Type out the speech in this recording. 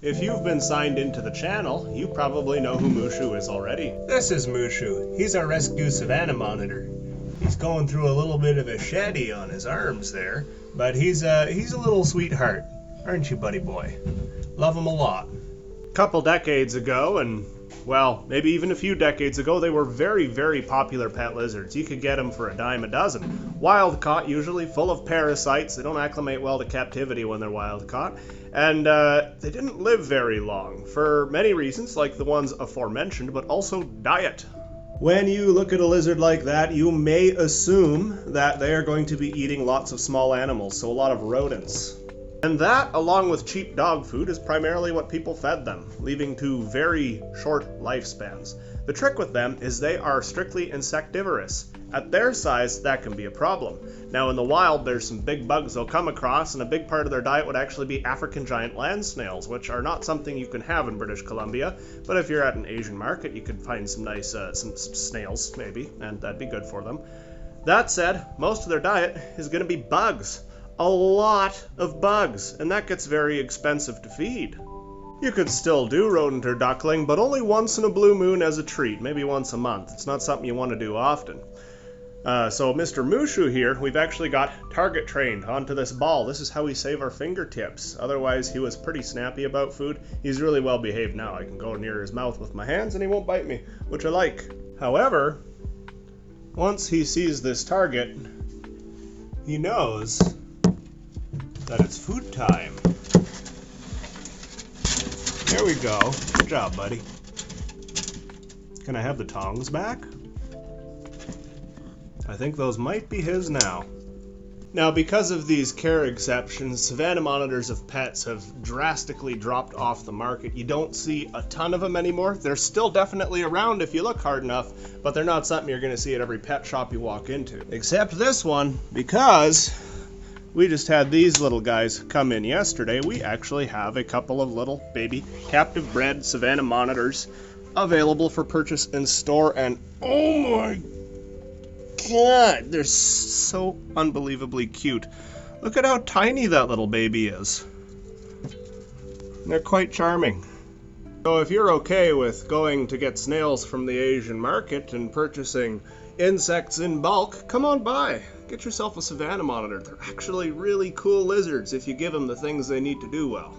If you've been signed into the channel, you probably know who Mushu is already. This is Mushu. He's our rescue Savannah monitor. He's going through a little bit of a sheddy on his arms there, but he's a little sweetheart, aren't you, buddy boy? Love him a lot. Couple decades ago, and well, maybe even a few decades ago, they were very, very popular pet lizards. You could get them for a dime a dozen. Wild caught, usually full of parasites. They don't acclimate well to captivity when they're wild caught. And they didn't live very long, for many reasons, like the ones aforementioned, but also diet. When you look at a lizard like that, you may assume that they are going to be eating lots of small animals, so a lot of rodents. And that, along with cheap dog food, is primarily what people fed them, leading to very short lifespans. The trick with them is they are strictly insectivorous. At their size, that can be a problem. Now in the wild, there's some big bugs they'll come across, and a big part of their diet would actually be African giant land snails, which are not something you can have in British Columbia, but if you're at an Asian market, you could find some nice some snails, maybe, and that'd be good for them. That said, most of their diet is going to be bugs. A lot of bugs, and that gets very expensive to feed. You could still do rodent or duckling, but only once in a blue moon as a treat, maybe once a month. It's not something you want to do often. So Mr. Mushu here, we've actually got target trained onto this ball. This is how we save our fingertips. Otherwise, he was pretty snappy about food. He's really well behaved now. I can go near his mouth with my hands and he won't bite me, which I like. However, once he sees this target, he knows that it's food time. There we go. Good job, buddy. Can I have the tongs back? I think those might be his now. Now, because of these care exceptions, Savannah monitors of pets have drastically dropped off the market. You don't see a ton of them anymore. They're still definitely around if you look hard enough, but they're not something you're going to see at every pet shop you walk into. Except this one, because we just had these little guys come in yesterday. We actually have a couple of little baby captive bred Savannah monitors available for purchase in store, and oh my god, they're so unbelievably cute. Look at how tiny that little baby is. They're quite charming. So if you're okay with going to get snails from the Asian market and purchasing insects in bulk, come on by. Get yourself a Savannah monitor. They're actually really cool lizards if you give them the things they need to do well.